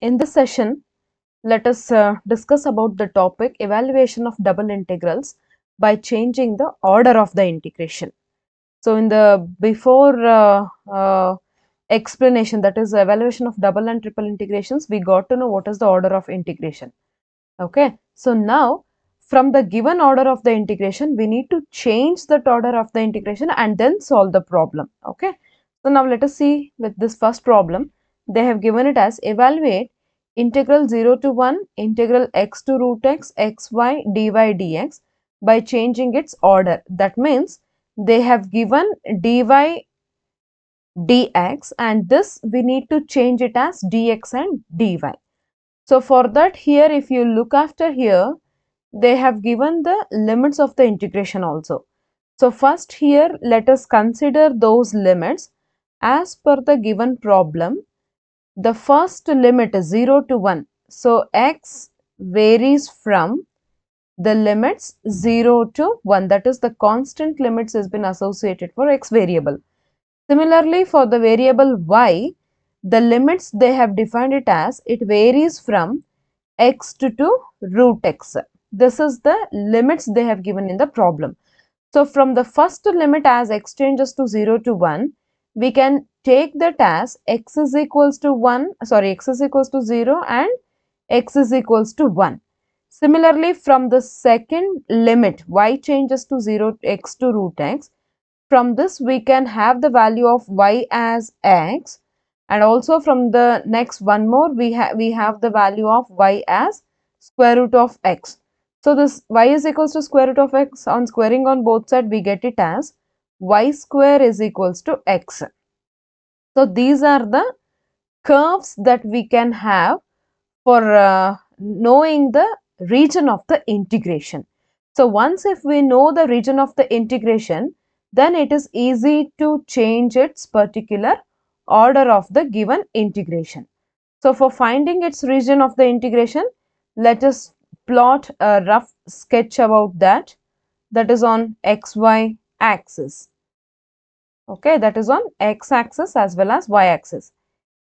In this session, let us discuss about the topic evaluation of double integrals by changing the order of the integration. So, in the before explanation, that is evaluation of double and triple integrations, we got to know what is the order of integration. Okay. So, now from the given order of the integration, we need to change that order of the integration and then solve the problem. Okay. So, now let us see with this first problem. They have given it as evaluate integral 0 to 1 integral x to root x xy dy dx by changing its order. That means they have given dy dx and this we need to change it as dx and dy. So for that, here if you look after here, they have given the limits of the integration also. So first here let us consider those limits as per the given problem. The first limit is 0 to 1. So x varies from the limits 0 to 1, that is the constant limits has been associated for x variable. Similarly, for the variable y, the limits they have defined it as it varies from x to root x. This is the limits they have given in the problem. So, from the first limit as x changes to 0 to 1, we can take that as x is equals to 1, sorry, x is equals to 0 and x is equals to 1. Similarly, from the second limit y changes to 0 x to root x, from this we can have the value of y as x, and also from the next one more we have the value of y as square root of x. So this y is equals to square root of x, on squaring on both sides we get it as y square is equals to x. So these are the curves that we can have for knowing the region of the integration. So once if we know the region of the integration, then it is easy to change its particular order of the given integration. So for finding its region of the integration, let us plot a rough sketch about that. That is on xy axis. Okay, that is on x axis as well as y axis.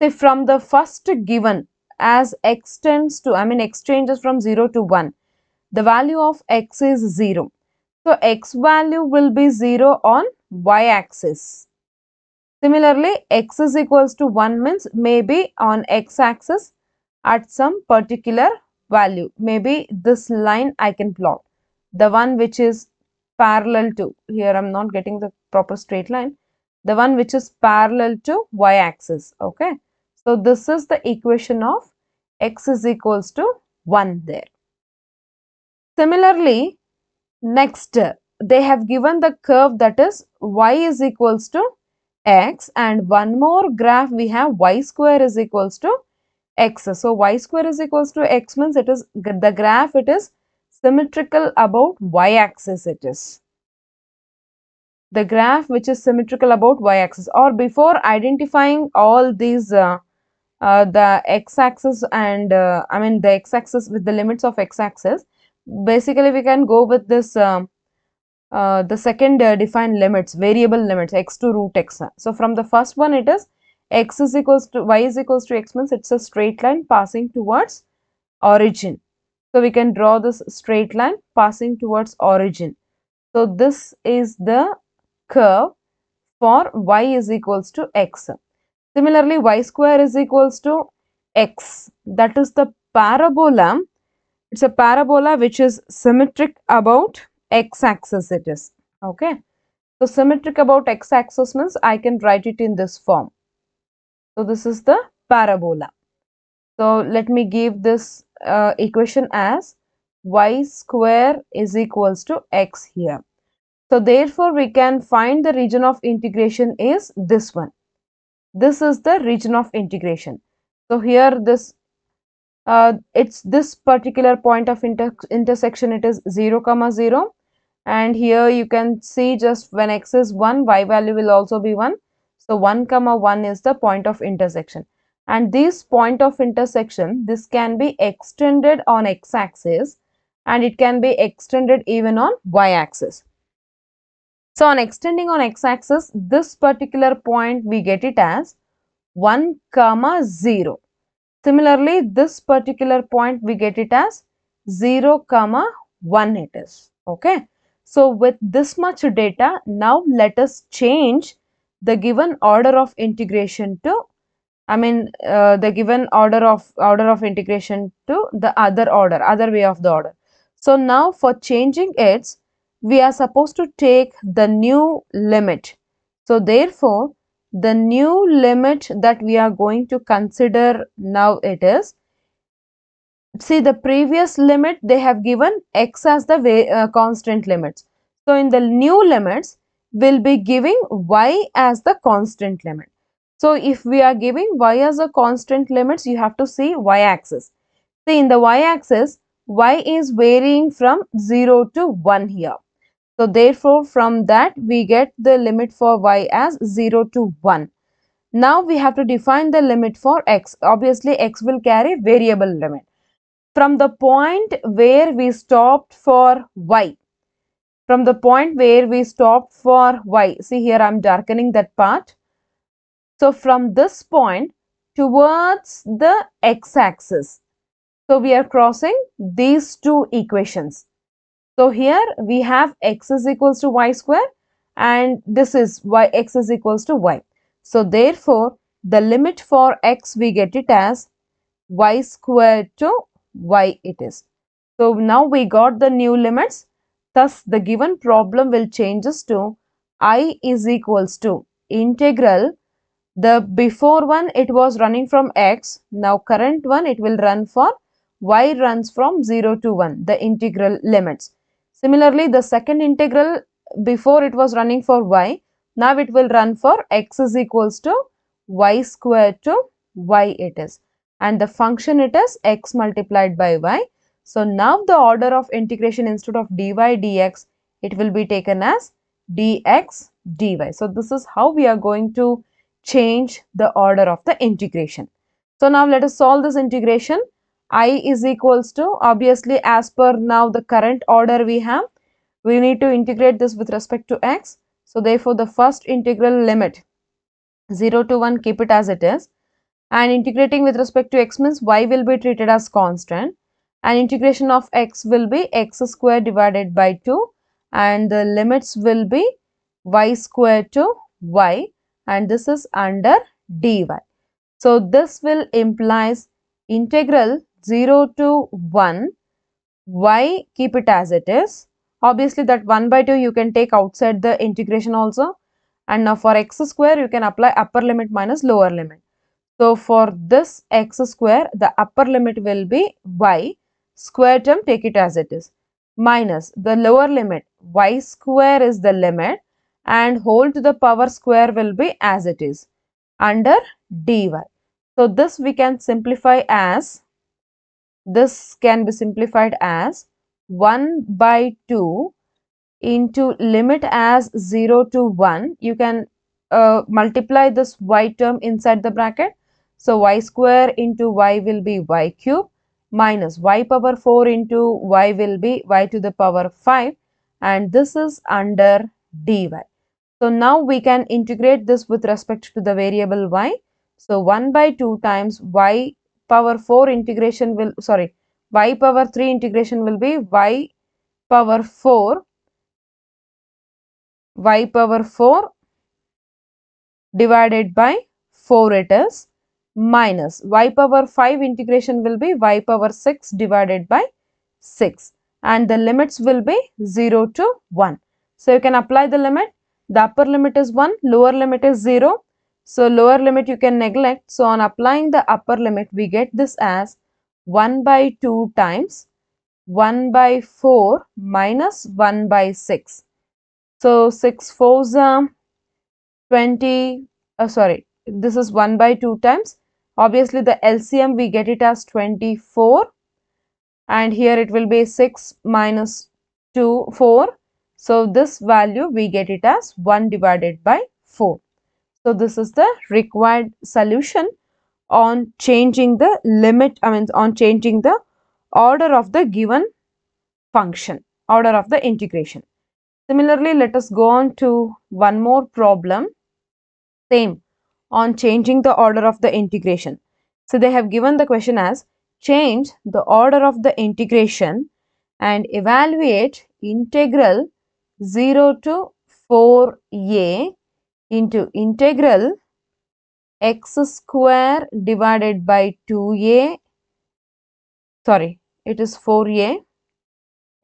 Say from the first given, as x tends to, x changes from 0 to 1, the value of x is 0. So x value will be 0 on y axis. Similarly, x is equals to 1 means maybe on x axis at some particular value. Maybe this line I can plot. The one which is parallel to, here I am not getting the proper straight line, the one which is parallel to y axis. Okay. So this is the equation of x is equals to 1 there. Similarly, next they have given the curve that is y is equals to x, and one more graph we have y square is equals to x. So y square is equals to x means it is the graph, it is symmetrical about y axis. It is the graph which is symmetrical about y axis. Or before identifying all these the x axis and the x axis with the limits of x axis, basically we can go with this the second defined limits, variable limits, x to root x. So from the first one it is x is equals to y is equals to x means it's a straight line passing towards origin. So we can draw this straight line passing towards origin. So this is the curve for y is equals to x. Similarly, y square is equals to x. That is the parabola. It's a parabola which is symmetric about x axis. It is okay. So symmetric about x axis means I can write it in this form. So this is the parabola. So let me give this equation as y square is equals to x here. So therefore we can find the region of integration is this one. This is the region of integration. So here this it's this particular point of intersection, it is 0 comma 0, and here you can see just when x is 1, y value will also be 1. So 1 comma 1 is the point of intersection, and this point of intersection, this can be extended on x axis and it can be extended even on y axis. So on extending on x axis, this particular point we get it as 1 comma 0. Similarly, this particular point we get it as 0, 1 it is. Okay. So with this much data, now let us change the given order of integration to, the given order of integration to the other way of the order. So now for changing it, we are supposed to take the new limit. So therefore, the new limit that we are going to consider now it is, see the previous limit they have given x as the constant limits. So in the new limits, we'll be giving y as the constant limit. So if we are giving y as a constant limits, you have to see y-axis. See in the y-axis, y is varying from 0 to 1 here. So therefore, from that we get the limit for y as 0 to 1. Now we have to define the limit for x. Obviously, x will carry variable limit. From the point where we stopped for y, from the point where we stopped for y, see here I am darkening that part. So from this point towards the x-axis, so we are crossing these two equations. So here we have x is equals to y square and this is x is equals to y. So therefore, the limit for x we get it as y square to y it is. So now we got the new limits. Thus the given problem will changes to I is equals to integral. The before one it was running from x, now current one it will run for y runs from 0 to 1, the integral limits. Similarly, the second integral before it was running for y, now it will run for x is equals to y square to y it is, and the function it is x multiplied by y. So now the order of integration, instead of dy dx, it will be taken as dx dy. So this is how we are going to change the order of the integration. So now let us solve this integration. I is equals to, obviously as per now the current order we have, we need to integrate this with respect to x. So therefore the first integral limit 0 to 1, keep it as it is, and integrating with respect to x means y will be treated as constant, and integration of x will be x square divided by 2, and the limits will be y square to y, and this is under dy. So this will implies integral 0 to 1 y, keep it as it is. Obviously that 1 by 2 you can take outside the integration also, and now for x square you can apply upper limit minus lower limit. So for this x square, the upper limit will be y, square term take it as it is, minus the lower limit y square is the limit, and whole to the power square will be as it is under dy. So this we can simplify as, this can be simplified as 1 by 2 into limit as 0 to 1. You can multiply this y term inside the bracket. So y square into y will be y cube minus y power 4 into y will be y to the power 5, and this is under dy. So now we can integrate this with respect to the variable y. So 1 by 2 times y power 4 integration will, sorry, y power 3 integration will be y power 4 divided by 4 it is, minus y power 5 integration will be y power 6 divided by 6, and the limits will be 0 to 1. So you can apply the limit. The upper limit is 1, lower limit is 0. So lower limit you can neglect. So on applying the upper limit, we get this as 1 by 2 times 1 by 4 minus 1 by 6. So 6 fours 20, this is 1 by 2 times. Obviously the LCM we get it as 24, and here it will be 6 minus 2, 4. So this value we get it as 1 divided by 4. So this is the required solution on changing the limit, on changing the order of the given function, order of the integration. Similarly, let us go on to one more problem, same on changing the order of the integration. So they have given the question as change the order of the integration and evaluate integral 0 to 4a into integral x square divided by 2a, sorry, it is 4a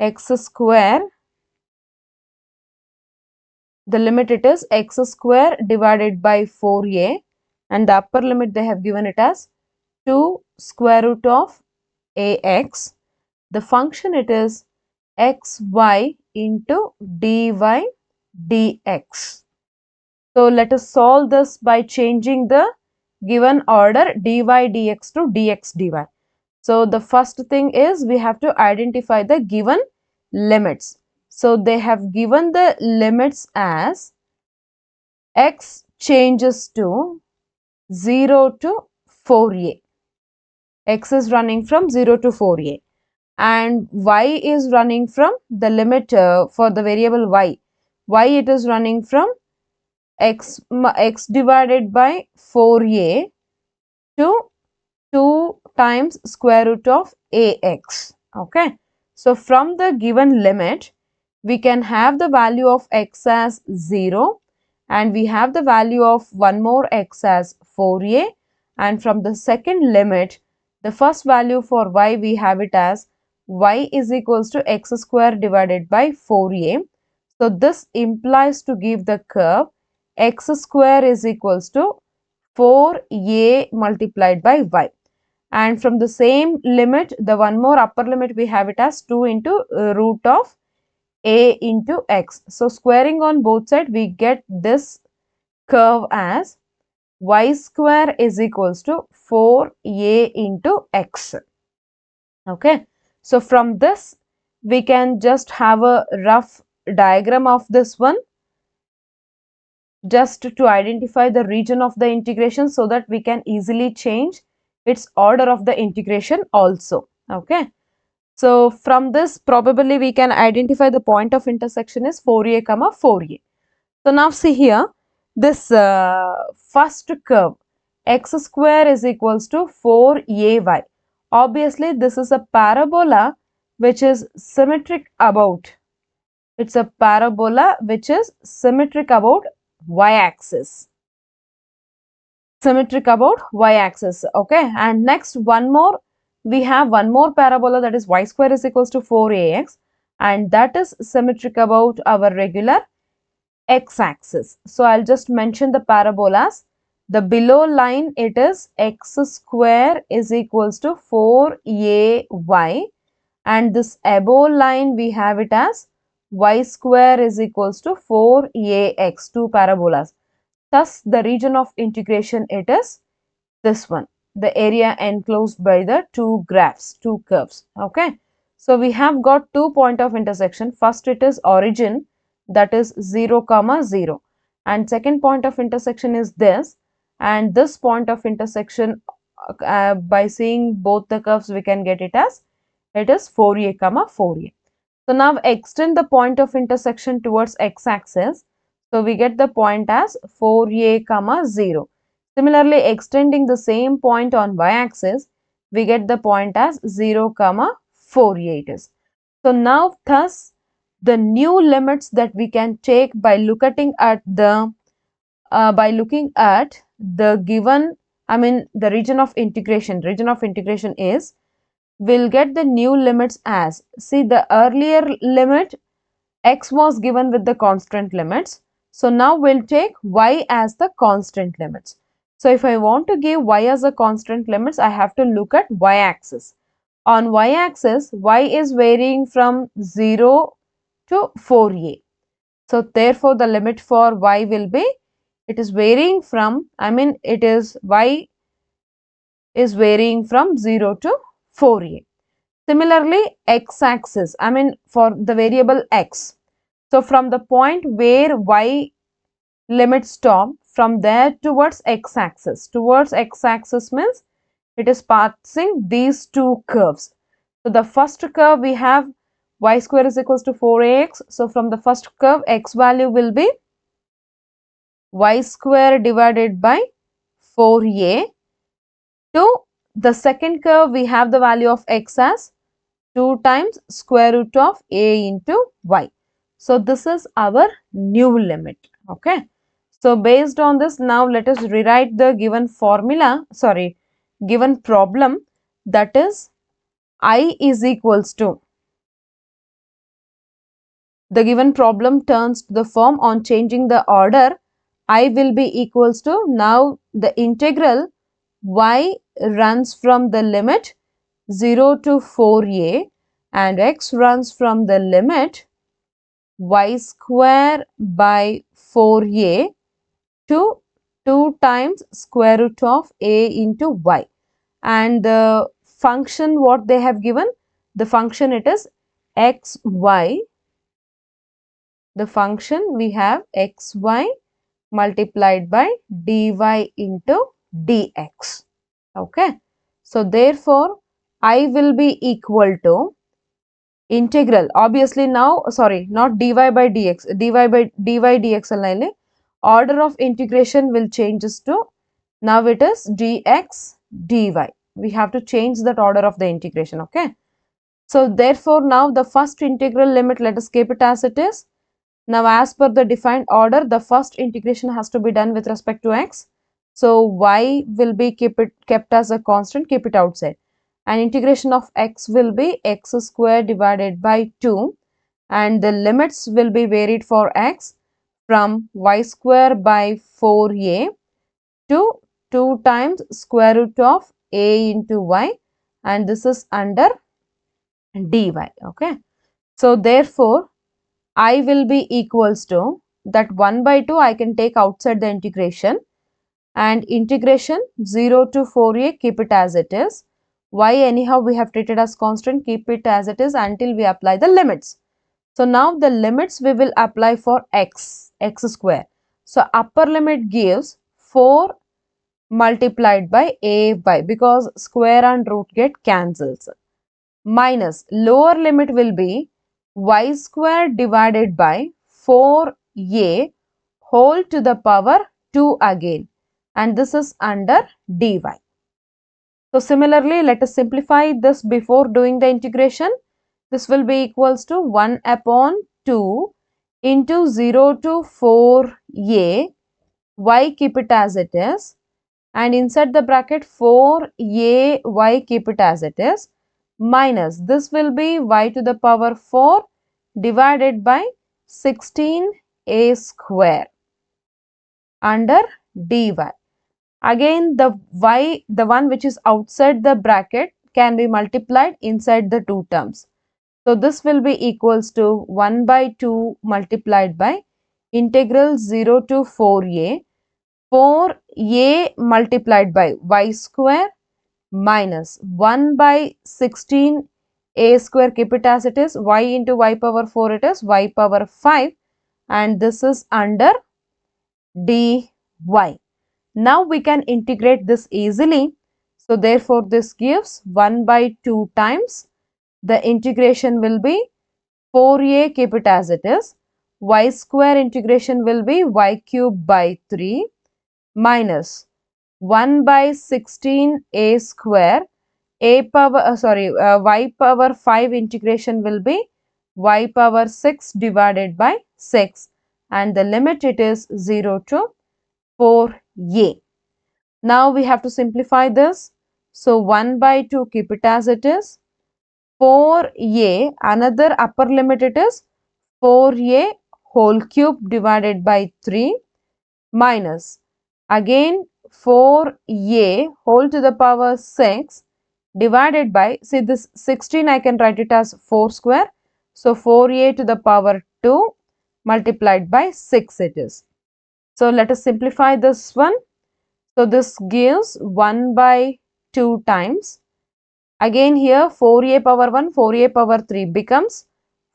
x square, the limit it is x square divided by 4a, and the upper limit they have given it as 2 square root of ax. The function it is xy into dy dx. So let us solve this by changing the given order dy dx to dx dy. So the first thing is we have to identify the given limits. So they have given the limits as x changes to 0 to 4a. X is running from 0 to 4a and y is running from the limit for the variable y. Y it is running from x divided by 4a to 2 times square root of ax. Okay. So from the given limit, we can have the value of x as 0 and we have the value of one more x as 4a, and from the second limit, the first value for y we have it as y is equals to x square divided by 4a. So this implies to give the curve x square is equals to 4a multiplied by y. And from the same limit, the one more upper limit we have it as 2 into root of a into x. So squaring on both sides, we get this curve as y square is equals to 4a into x. Okay. So from this, we can just have a rough diagram of this one, just to identify the region of the integration so that we can easily change its order of the integration also. Okay. So from this, probably we can identify the point of intersection is 4a comma 4a. So now see here, this first curve x square is equals to 4ay. Obviously this is a parabola which is symmetric about, it's a parabola which is symmetric about y-axis, okay. And next one more, we have one more parabola, that is y square is equals to 4ax, and that is symmetric about our regular x-axis. So I'll just mention the parabolas. The below line it is x square is equals to 4ay, and this above line we have it as y square is equals to 4ax, two parabolas. Thus the region of integration it is this one, the area enclosed by the two graphs, two curves. Okay. So we have got two point of intersection. First it is origin, that is 0 comma 0, and second point of intersection is this, and this point of intersection by seeing both the curves we can get it as it is 4a comma 4a. So now extend the point of intersection towards x-axis. So we get the point as 4a comma 0. Similarly, extending the same point on y-axis, we get the point as 0 comma 4a it is. So now thus the new limits that we can take by looking at the given, I mean the region of integration is, we'll get the new limits as, see the earlier limit x was given with the constant limits. So now we'll take y as the constant limits. So if I want to give y as a constant limits, I have to look at y-axis. On y-axis, y is varying from 0 to 4a. So therefore the limit for y will be, it is varying from, y is varying from 0 to 4a. Similarly, x-axis, for the variable x. So from the point where y limit stop, from there towards x-axis. Towards x-axis means it is passing these two curves. So the first curve we have y square is equals to 4ax. So from the first curve, x value will be y square divided by 4a to the second curve we have the value of x as 2 times square root of a into y. So this is our new limit. Okay. So based on this, now let us rewrite the given formula, sorry, given problem, that is I is equals to, the given problem turns to the form on changing the order, I will be equals to, now the integral y runs from the limit 0 to 4a and x runs from the limit y square by 4a to 2 times square root of a into y. And the function what they have given, the function it is xy, the function we have xy multiplied by dy into dx. Okay. So therefore, I will be equal to integral, obviously now, sorry, not dy by dx, dy dx alone, order of integration will changes to, now it is dx dy. We have to change that order of the integration. Okay. So therefore, now the first integral limit, let us keep it as it is. Now as per the defined order, the first integration has to be done with respect to x. So y will be kept as a constant, keep it outside. And integration of x will be x square divided by 2, and the limits will be varied for x from y square by 4a to 2 times square root of a into y, and this is under dy. Okay. So therefore, I will be equals to, that 1 by 2 I can take outside the integration, and integration 0 to 4a, keep it as it is. Y anyhow we have treated as constant, keep it as it is until we apply the limits. So now the limits we will apply for x square. So upper limit gives 4 multiplied by a by, because square and root get cancels, minus lower limit will be y square divided by 4a whole to the power 2 again, and this is under dy. So similarly, let us simplify this before doing the integration. This will be equals to 1 upon 2 into 0 to 4a, y keep it as it is, and inside the bracket 4a y keep it as it is, minus this will be y to the power 4 divided by 16a square under dy. Again the y, the one which is outside the bracket, can be multiplied inside the two terms. So this will be equals to 1 by 2 multiplied by integral 0 to 4a, 4a multiplied by y square minus 1 by 16 a square, keep it as it is, y into y power 4 it is y power 5, and this is under dy. Now we can integrate this easily. So therefore this gives 1 by 2 times, the integration will be 4a, keep it as it is, y square integration will be y cube by 3 minus 1 by 16 a square, a power y power 5 integration will be y power 6 divided by 6, and the limit it is 0 to 4a. Now we have to simplify this. So 1 by 2 keep it as it is, 4a, another upper limit it is 4a whole cube divided by 3 minus again 4a whole to the power 6 divided by, see this 16 I can write it as 4 square. So 4a to the power 2 multiplied by 6 it is. So let us simplify this one. So this gives 1 by 2 times, again here 4a power 1, 4a power 3 becomes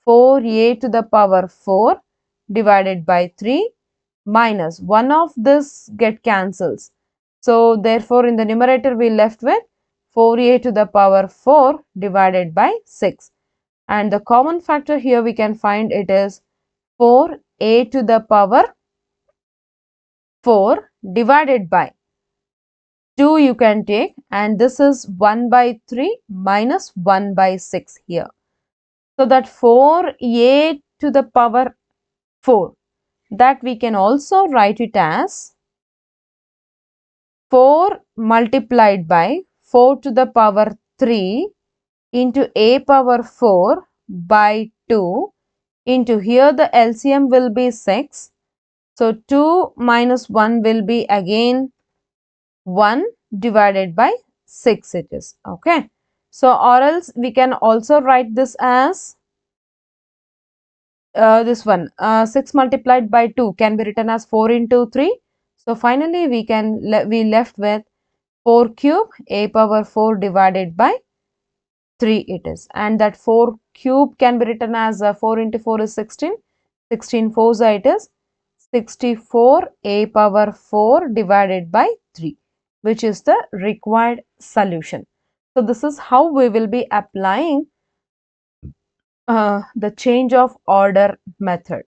4a to the power 4 divided by 3 minus 1 of this get cancels. So therefore in the numerator we left with 4a to the power 4 divided by 6, and the common factor here we can find it is 4a to the power 4 divided by 2 you can take, and this is 1 by 3 minus 1 by 6 here. So that 4a to the power 4, that we can also write it as 4 multiplied by 4 to the power 3 into a power 4 by 2 into, here the LCM will be 6. So 2 minus 1 will be again 1 divided by 6 it is. Okay. So or else we can also write this as this one 6 multiplied by 2 can be written as 4 into 3. So finally we left with 4 cube a power 4 divided by 3 it is, and that 4 cube can be written as 4 into 4 is 16. 16 fours it is 64 a power 4 divided by 3, which is the required solution. So this is how we will be applying the change of order method.